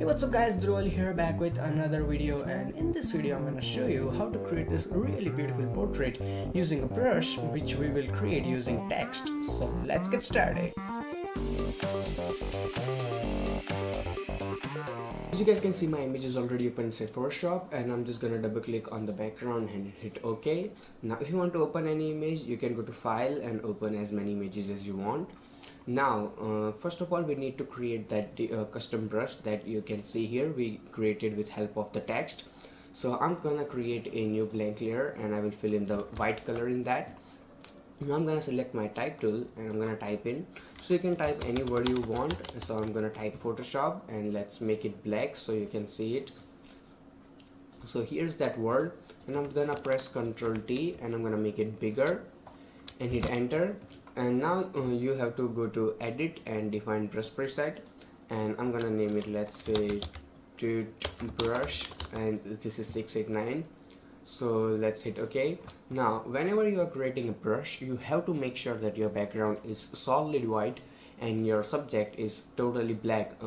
Hey, what's up guys, Dhruval here, back with another video, and in this video I'm gonna show you how to create this really beautiful portrait using a brush which we will create using text. So let's get started. As you guys can see, my image is already open inside Photoshop, and I'm just gonna double click on the background and hit OK. Now if you want to open any image, you can go to file and open as many images as you want. Now first of all, we need to create that custom brush that you can see here we created with help of the text. So I'm gonna create a new blank layer and I will fill in the white color in that. Now I'm gonna select my type tool and I'm gonna type in, so you can type any word you want. So I'm gonna type Photoshop and let's make it black so you can see it. So here's that word, and I'm gonna press Ctrl T and I'm gonna make it bigger and hit enter. And now you have to go to edit and define brush preset, and I'm gonna name it, let's say, brush, and this is 689. So let's hit OK. Now whenever you are creating a brush, you have to make sure that your background is solid white and your subject is totally black,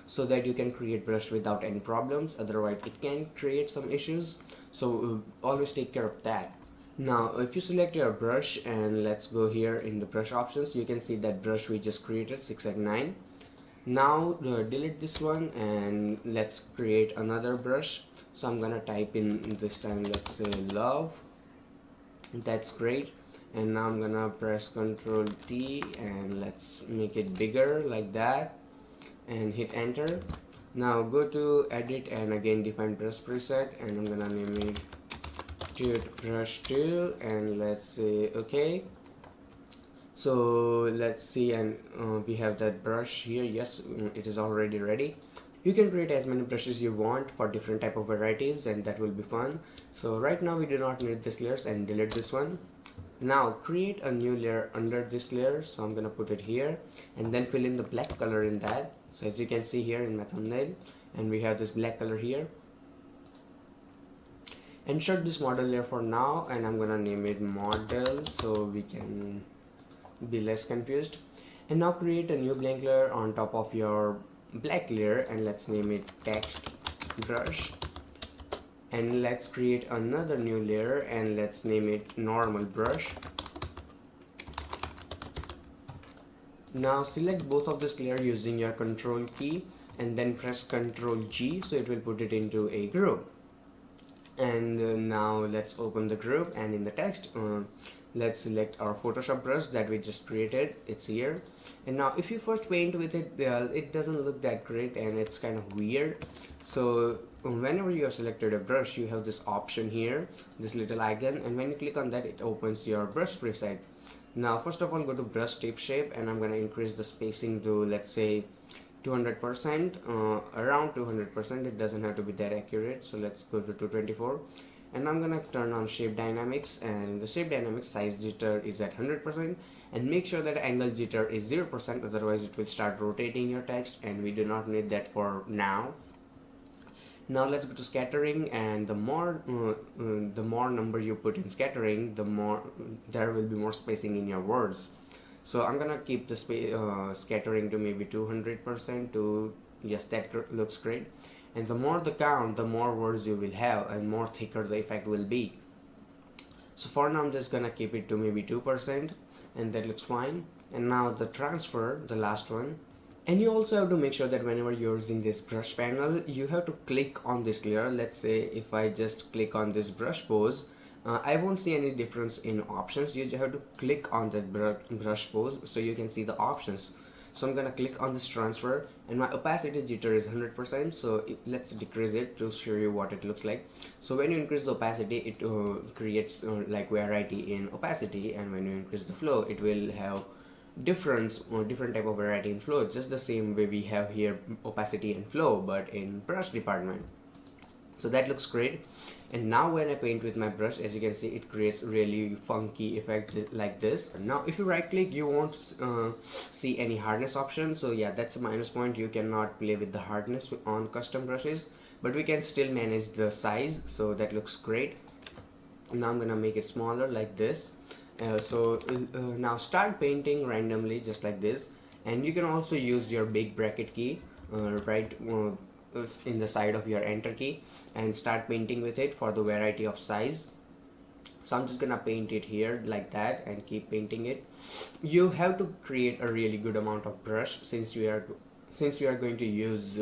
so that you can create brush without any problems. Otherwise it can create some issues, so always take care of that. Now if you select your brush and let's go here in the brush options, you can see that brush we just created, 689. Now delete this one and let's create another brush. So I'm gonna type in this time, let's say, love. That's great. And now I'm gonna press Ctrl T and let's make it bigger like that and hit enter. Now go to edit and again define brush preset, and I'm gonna name it brush tool and let's say OK. So let's see, and we have that brush here. Yes, it is already ready. You can create as many brushes you want for different type of varieties, and that will be fun. So right now we do not need this layers, and delete this one. Now create a new layer under this layer, so I'm gonna put it here and then fill in the black color in that. So as you can see here in my thumbnail, and we have this black color here. Insert this model layer for now, and I'm gonna name it model so we can be less confused. And now create a new blank layer on top of your black layer and let's name it text brush. And let's create another new layer and let's name it normal brush. Now select both of this layer using your control key and then press Ctrl G, so it will put it into a group. And now let's open the group, and in the text let's select our Photoshop brush that we just created. It's here. And now if you first paint with it, it doesn't look that great and it's kind of weird. So whenever you have selected a brush, you have this option here, this little icon, and when you click on that, it opens your brush preset. Now first of all, go to brush tip shape and I'm going to increase the spacing to, let's say, 200%, around 200%. It doesn't have to be that accurate, so let's go to 224. And I'm gonna turn on shape dynamics, and the shape dynamics size jitter is at 100%, and make sure that angle jitter is 0%, otherwise it will start rotating your text, and we do not need that for now. Now let's go to scattering, and the more number you put in scattering, the more there will be more spacing in your words. So I'm gonna keep the scattering to maybe 200% to, yes, that looks great. And the more the count, the more words you will have and more thicker the effect will be. So for now I'm just gonna keep it to maybe 2%, and that looks fine. And now the transfer, the last one. And you also have to make sure that whenever you're using this brush panel, you have to click on this layer. Let's say if I just click on this brush pose, I won't see any difference in options. You have to click on this brush pose so you can see the options. So I'm gonna click on this transfer, and my opacity jitter is 100%, so let's decrease it to show you what it looks like. So when you increase the opacity, it creates like variety in opacity, and when you increase the flow, it will have different type of variety in flow, just the same way we have here opacity and flow, but in brush department. So that looks great. And now when I paint with my brush, as you can see, it creates really funky effect like this. Now if you right click, you won't see any hardness option, so yeah, that's a minus point. You cannot play with the hardness on custom brushes, but we can still manage the size, so that looks great. Now I'm gonna make it smaller like this. Now start painting randomly just like this, and you can also use your big bracket key, in the side of your enter key and start painting with it for the variety of size. So I'm just gonna paint it here like that and keep painting it. You have to create a really good amount of brush since we are going to use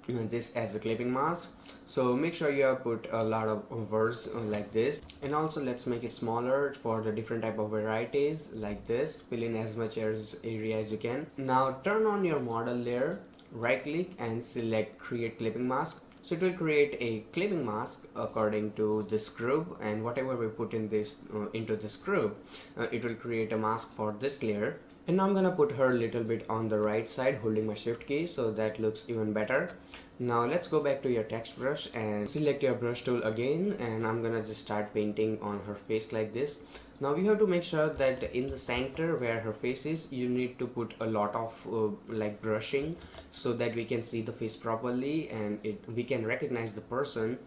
this as a clipping mask. So make sure you have put a lot of words like this, and also let's make it smaller for the different type of varieties like this. Fill in as much area as you can. Now turn on your model layer, right click and select create clipping mask. So it will create a clipping mask according to this group, and whatever we put in this into this group, it will create a mask for this layer. And now I'm gonna put her a little bit on the right side holding my shift key, so that looks even better. Now let's go back to your text brush and select your brush tool again, and I'm gonna just start painting on her face like this. Now we have to make sure that in the center where her face is, you need to put a lot of like brushing so that we can see the face properly and we can recognize the person,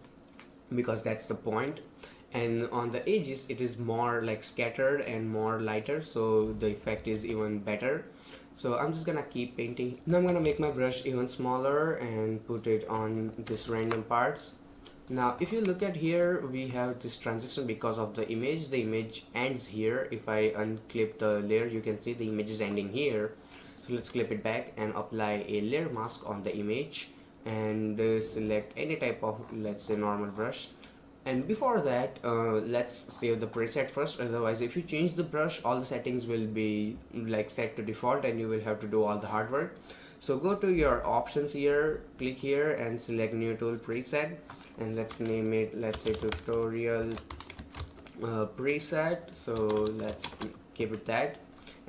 because that's the point. And on the edges it is more like scattered and more lighter, so the effect is even better. So I'm just gonna keep painting. Now I'm gonna make my brush even smaller and put it on this random parts. Now if you look at here, we have this transition because of the image ends here. If I unclip the layer, you can see the image is ending here. So let's clip it back and apply a layer mask on the image, and select any type of, let's say, normal brush. And before that, let's save the preset first, otherwise if you change the brush, all the settings will be like set to default and you will have to do all the hard work. So go to your options here, click here and select new tool preset, and let's name it, let's say, tutorial preset. So let's keep it that,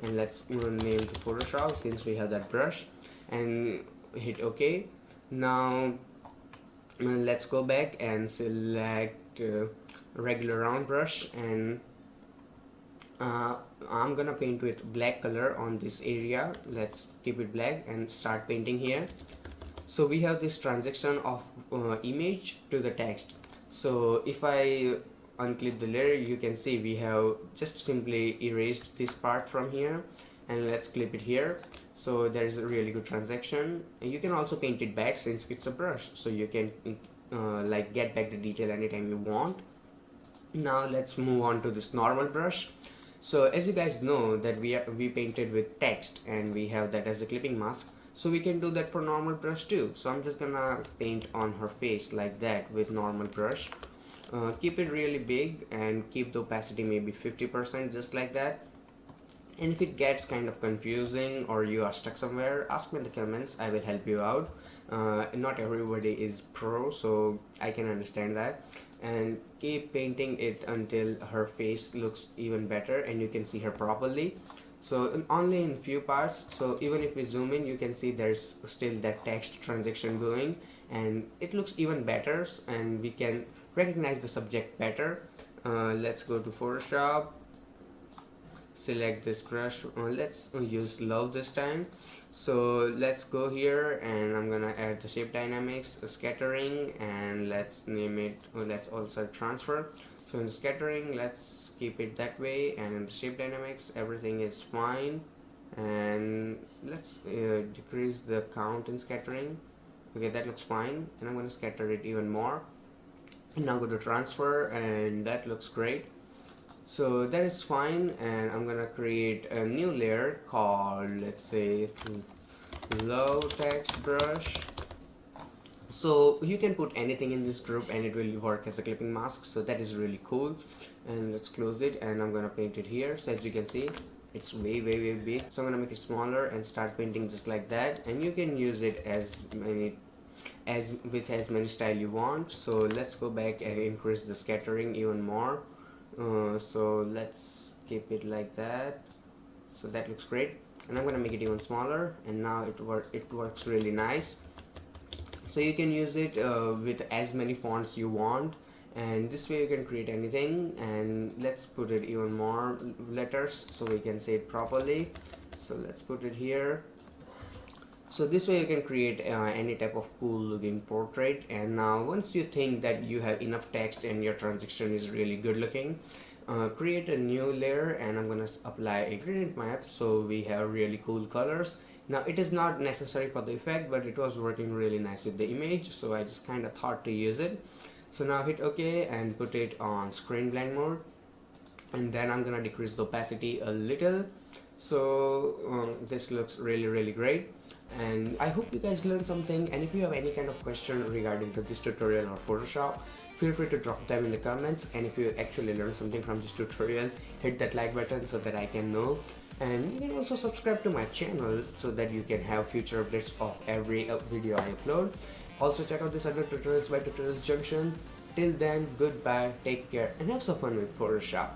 and let's name it Photoshop since we have that brush, and hit OK. Now let's go back and select regular round brush, and I'm gonna paint with black color on this area. Let's keep it black and start painting here. So we have this transition of image to the text. So if I unclip the layer, you can see we have just simply erased this part from here, and let's clip it here. So there is a really good transaction, and you can also paint it back since it's a brush, so you can like get back the detail anytime you want. Now let's move on to this normal brush. So as you guys know that we painted with text and we have that as a clipping mask, so we can do that for normal brush too. So I'm just gonna paint on her face like that with normal brush. Keep it really big and keep the opacity maybe 50%, just like that. And if it gets kind of confusing or you are stuck somewhere, ask me in the comments, I will help you out. Not everybody is pro, so I can understand that. And keep painting it until her face looks even better and you can see her properly. So only in few parts, so even if we zoom in, you can see there's still that text transition going, and it looks even better and we can recognize the subject better. Let's go to Photoshop, select this brush. Let's use love this time. So let's go here and I'm gonna add the shape dynamics, scattering, and let's name it, let's also transfer. So in the scattering, let's keep it that way, and in the shape dynamics everything is fine, and let's decrease the count in scattering. Okay, that looks fine, and I'm going to scatter it even more. And now go to transfer, and that looks great. So that is fine, and I'm gonna create a new layer called, let's say, low text brush. So you can put anything in this group and it will work as a clipping mask, so that is really cool. And let's close it, and I'm gonna paint it here. So as you can see, it's way big, so I'm gonna make it smaller and start painting just like that, and you can use it with as many style you want. So let's go back and increase the scattering even more. So let's keep it like that, so that looks great, and I'm gonna make it even smaller, and now it works really nice. So you can use it with as many fonts you want, and this way you can create anything. And let's put it even more letters so we can say it properly. So let's put it here. So this way you can create any type of cool looking portrait. And now once you think that you have enough text and your transition is really good looking, create a new layer, and I'm gonna apply a gradient map so we have really cool colors. Now it is not necessary for the effect, but it was working really nice with the image, so I just kind of thought to use it. So now hit OK and put it on screen blend mode, and then I'm gonna decrease the opacity a little. So this looks really great, and I hope you guys learned something. And if you have any kind of question regarding to this tutorial or Photoshop, feel free to drop them in the comments. And if you actually learned something from this tutorial, hit that like button so that I can know. And you can also subscribe to my channel so that you can have future updates of every video I upload. Also check out this other tutorials by Tutorials Junction. Till then, goodbye, take care, and have some fun with Photoshop.